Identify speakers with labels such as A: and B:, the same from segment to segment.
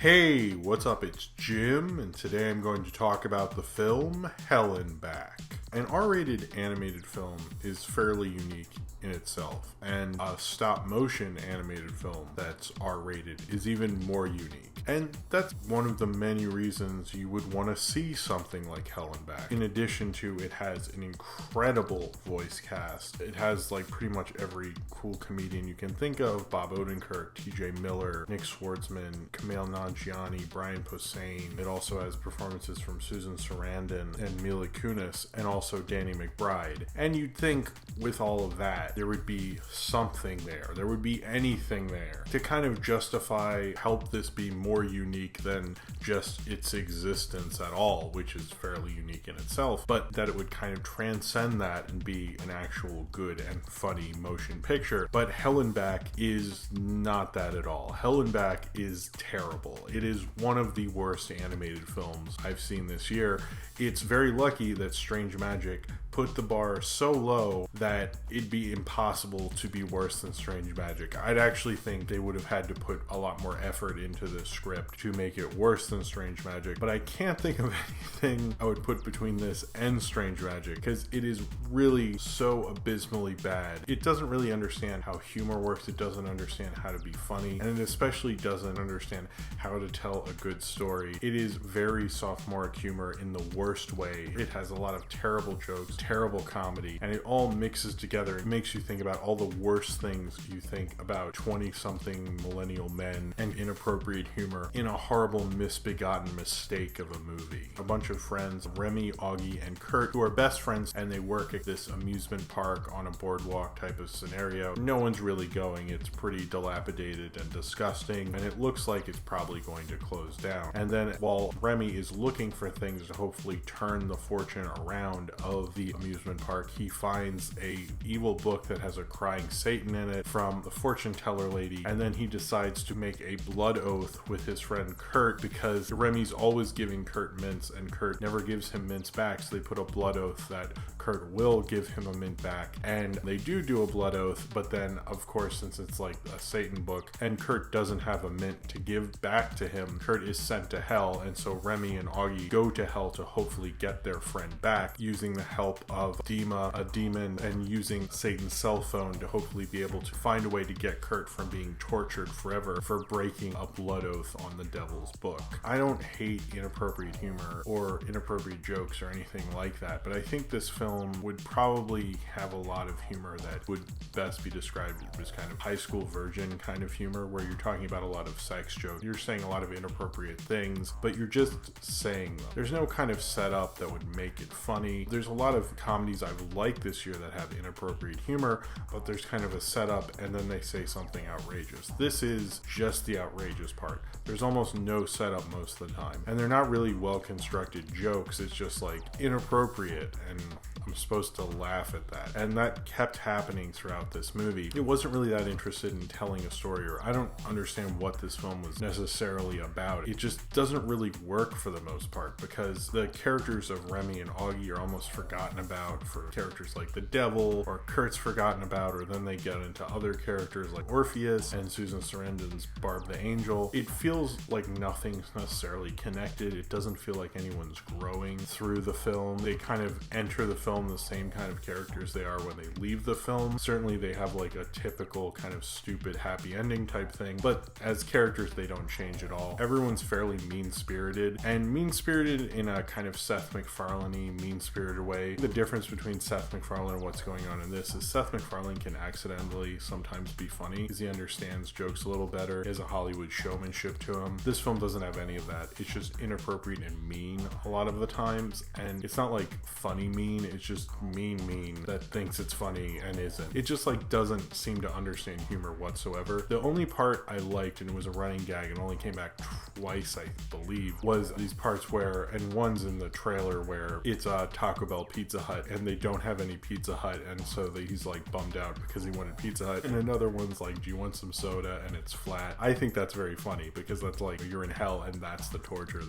A: Hey, what's up? It's Jim, and today I'm going to talk about the film Helen Back. An R-rated animated film is fairly unique in itself, and a stop-motion animated film that's R-rated is even more unique. And that's one of the many reasons you would want to see something like Helen Back. In addition to, it has an incredible voice cast. It has like pretty much every cool comedian you can think of: Bob Odenkirk, TJ Miller, Nick Swartzman, Kumail Nanjiani, Brian Posehn. It also has performances from Susan Sarandon and Mila Kunis, and also Danny McBride. And you'd think with all of that, there would be something there. There would be anything there to kind of help this be more unique than just its existence at all, which is fairly unique in itself, but that it would kind of transcend that and be an actual good and funny motion picture. But Helen Back is not that at all. Helen Back is terrible. It is one of the worst animated films I've seen this year. It's very lucky that Strange Magic put the bar so low that it'd be impossible to be worse than Strange Magic. I'd actually think they would have had to put a lot more effort into the script to make it worse than Strange Magic, but I can't think of anything I would put between this and Strange Magic, because it is really so abysmally bad. It doesn't really understand how humor works, it doesn't understand how to be funny, and it especially doesn't understand how to tell a good story. It is very sophomoric humor in the worst way. It has a lot of terrible jokes, terrible comedy, and it all mixes together. It makes you think about all the worst things you think about 20-something millennial men and inappropriate humor in a horrible, misbegotten mistake of a movie. A bunch of friends, Remy, Augie, and Kurt, who are best friends, and they work at this amusement park on a boardwalk type of scenario. No one's really going. It's pretty dilapidated and disgusting, and it looks like it's probably going to close down. And then while Remy is looking for things to hopefully turn the fortune around of the amusement park, he finds a evil book that has a crying Satan in it from the fortune teller lady, and then he decides to make a blood oath with his friend Kurt, because Remy's always giving Kurt mints and Kurt never gives him mints back, so they put a blood oath that Kurt will give him a mint back, and they do a blood oath, but then of course, since it's like a Satan book and Kurt doesn't have a mint to give back to him, Kurt is sent to hell, and so Remy and Augie go to hell to hopefully get their friend back using the help of Dima, a demon, and using Satan's cell phone to hopefully be able to find a way to get Kurt from being tortured forever for breaking a blood oath on the devil's book. I don't hate inappropriate humor or inappropriate jokes or anything like that, but I think this film would probably have a lot of humor that would best be described as kind of high school virgin kind of humor, where you're talking about a lot of sex jokes. You're saying a lot of inappropriate things, but you're just saying them. There's no kind of setup that would make it funny. There's a lot of comedies I've liked this year that have inappropriate humor, but there's kind of a setup and then they say something outrageous. This is just the outrageous part. There's almost no setup most of the time, and they're not really well constructed jokes. It's just like inappropriate, and I'm supposed to laugh at that. And that kept happening throughout this movie. It wasn't really that interested in telling a story, or I don't understand what this film was necessarily about. It just doesn't really work for the most part, because the characters of Remy and Augie are almost forgotten about for characters like the devil, or Kurt's forgotten about, or then they get into other characters like Orpheus and Susan Sarandon's Barb the Angel. It feels like nothing's necessarily connected. It doesn't feel like anyone's growing through the film. They kind of enter the film the same kind of characters they are when they leave the film. Certainly they have like a typical kind of stupid happy ending type thing, but as characters they don't change at all. Everyone's fairly mean-spirited, and mean-spirited in a kind of Seth MacFarlane-y mean-spirited way. The difference between Seth MacFarlane and what's going on in this is Seth MacFarlane can accidentally sometimes be funny because he understands jokes a little better. He has a Hollywood showmanship to him. This film doesn't have any of that. It's just inappropriate and mean a lot of the times, and it's not like funny mean, it's just mean that thinks it's funny and isn't. It just like doesn't seem to understand humor whatsoever. The only part I liked, and it was a running gag and only came back twice I believe, was these parts where, and one's in the trailer where it's a Taco Bell Pizza Hut and they don't have any Pizza Hut, and so he's like bummed out because he wanted Pizza Hut, and another one's like, do you want some soda, and it's flat. I think that's very funny because that's like, you're in hell and that's the torture is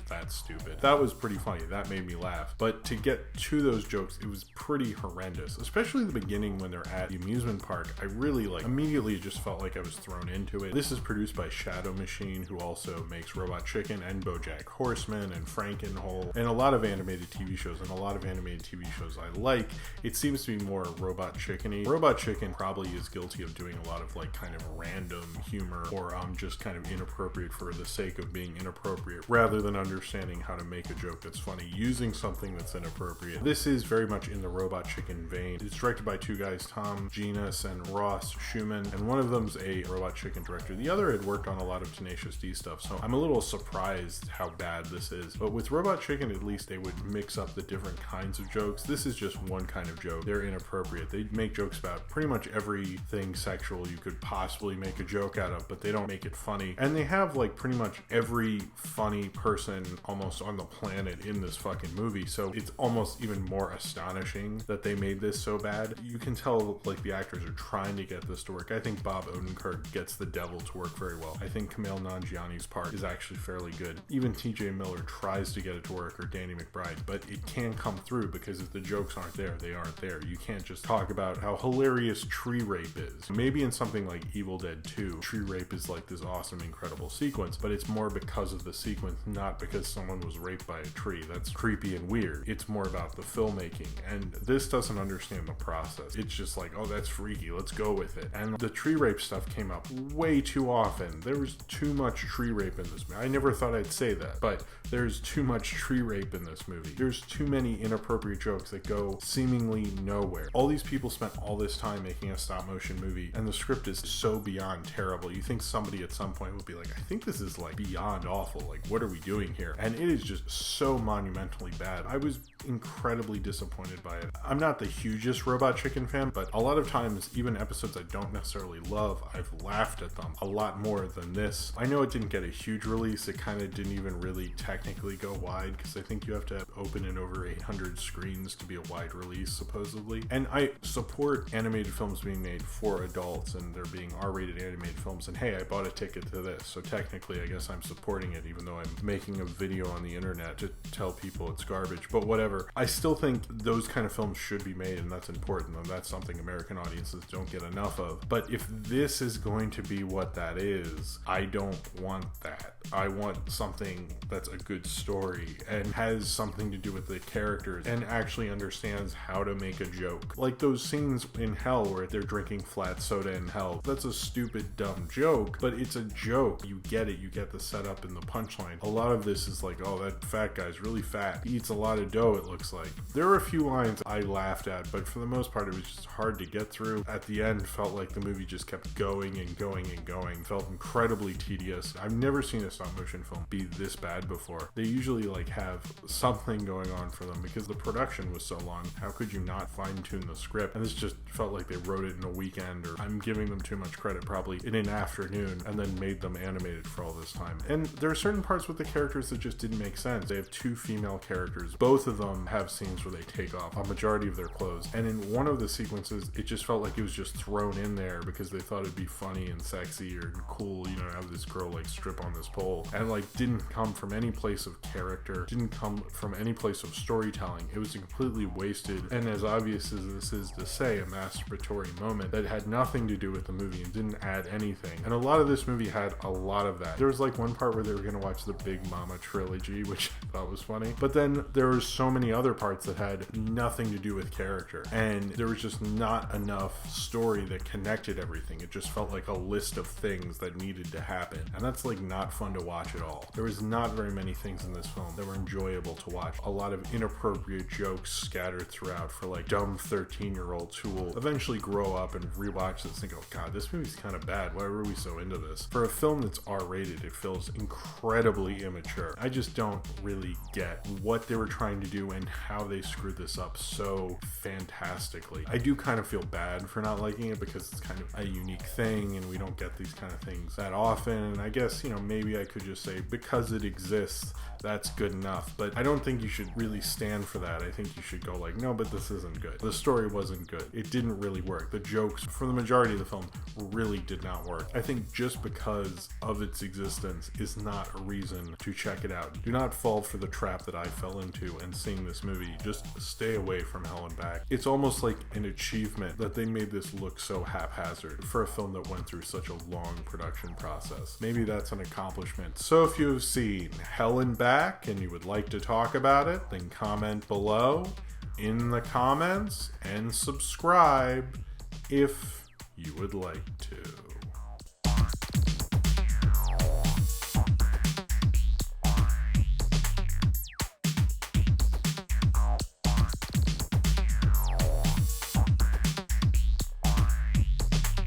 A: that stupid. That was pretty funny. That made me laugh. But to get to those jokes, it was pretty horrendous, especially the beginning when they're at the amusement park. I really immediately just felt like I was thrown into it. This is produced by Shadow Machine, who also makes Robot Chicken and BoJack Horseman and Frankenhole and a lot of animated TV shows, and a lot of animated TV shows I like. It seems to be more Robot Chicken-y. Robot Chicken probably is guilty of doing a lot of like kind of random humor, or just kind of inappropriate for the sake of being inappropriate, rather than understanding how to make a joke that's funny using something that's inappropriate. This is very much in the Robot Chicken vein. It's directed by two guys, Tom Genus and Ross Schumann, and one of them's a Robot Chicken director. The other had worked on a lot of Tenacious D stuff, so I'm a little surprised how bad this is. But with Robot Chicken, at least they would mix up the different kinds of jokes. This is just one kind of joke. They're inappropriate. They make jokes about pretty much everything sexual you could possibly make a joke out of, but they don't make it funny. And they have like pretty much every funny person almost on the planet in this fucking movie, so it's almost even more astonishing that they made this so bad. You can tell like the actors are trying to get this to work. I think Bob Odenkirk gets the devil to work very well. I think Kumail Nanjiani's part is actually fairly good. Even TJ Miller tries to get it to work, or Danny McBride, but it can't come through because if the jokes aren't there, they aren't there. You can't just talk about how hilarious tree rape is. Maybe in something like Evil Dead 2, tree rape is like this awesome, incredible sequence, but it's more because of the sequence, not because someone was raped by a tree. That's creepy and weird. It's more about the filmmaking, and this doesn't understand the process. It's just like, oh, that's freaky, let's go with it. And the tree rape stuff came up way too often. There was too much tree rape in this movie. I never thought I'd say that, but there's too much tree rape in this movie. There's too many inappropriate jokes that go seemingly nowhere. All these people spent all this time making a stop motion movie, and the script is so beyond terrible. You think somebody at some point would be like, I think this is like beyond awful. Like, what are we doing here? And it is just so monumentally bad. I was incredibly disappointed by it. I'm not the hugest Robot Chicken fan, but a lot of times, even episodes I don't necessarily love, I've laughed at them a lot more than this. I know it didn't get a huge release. It kind of didn't even really technically go wide, because I think you have to open in over 800 screens to be a wide release, supposedly. And I support animated films being made for adults, and there being R-rated animated films, and hey, I bought a ticket to this, so technically I guess I'm supporting it, even though I'm making a video on the internet to tell people it's garbage. But whatever. I still think those kind of films should be made, and that's important, and that's something American audiences don't get enough of. But if this is going to be what that is, I don't want that. I want something that's a good story and has something to do with the characters and actually understands how to make a joke. Like those scenes in Hell where they're drinking flat soda in Hell. That's a stupid, dumb joke, but it's a joke. You get it. You get the setup and the punchline. A lot of this is like, oh, that fat guy's really fat. He eats a lot of dough, it looks like. There were a few lines I laughed at, but for the most part, it was just hard to get through. At the end, felt like the movie just kept going and going and going. Felt incredibly tedious. I've never seen a stop motion film be this bad before. They usually like have something going on for them because the production was so long. How could you not fine tune the script? And this just felt like they wrote it in a weekend, or I'm giving them too much credit, probably in an afternoon, and then made them animated for all this time. And there are certain parts with the characters that just didn't make sense. They have two female characters. Both of them have scenes where they take off a majority of their clothes, and in one of the sequences it just felt like it was just thrown in there because they thought it'd be funny and sexy or cool, you know, have this girl like strip on this pole, and like didn't come from any place of character, didn't come from any place of storytelling. It was completely wasted, and as obvious as this is to say, a masturbatory moment that had nothing to do with the movie and didn't add anything. And a lot of this movie had a lot of that. There was like one part where they were going to watch the Big Mama trilogy, which I thought was funny, but then there was so many other parts that had nothing to do with character, and there was just not enough story that connected everything. It just felt like a list of things that needed to happen, and that's like not fun to watch at all. There was not very many things in this film that were enjoyable to watch. A lot of inappropriate jokes scattered throughout for like dumb 13-year-olds who will eventually grow up and rewatch this and think, oh god, this movie's kind of bad. Why were we so into this? For a film that's R-rated, it feels incredibly immature. I just don't really get what they were trying to do and how they screwed this up so fantastically. I do kind of feel bad for not liking it because it's kind of a unique thing and we don't get these kind of things that often, and I guess, you know, maybe I could just say because it exists, that's good enough. But I don't think you should really stand for that. I think you should go like, no, but this isn't good. The story wasn't good. It didn't really work. The jokes for the majority of the film really did not work. I think just because of its existence is not a reason to check it out. Do not fall for the trap that I fell into and seeing this movie. Just stay away from Hell and Back. It's almost like an achievement that they made this look so haphazard for a film that went through such a long production process. Maybe that's an accomplishment And so if you've seen Helen back and you would like to talk about it, then comment below in the comments and subscribe if you would like to.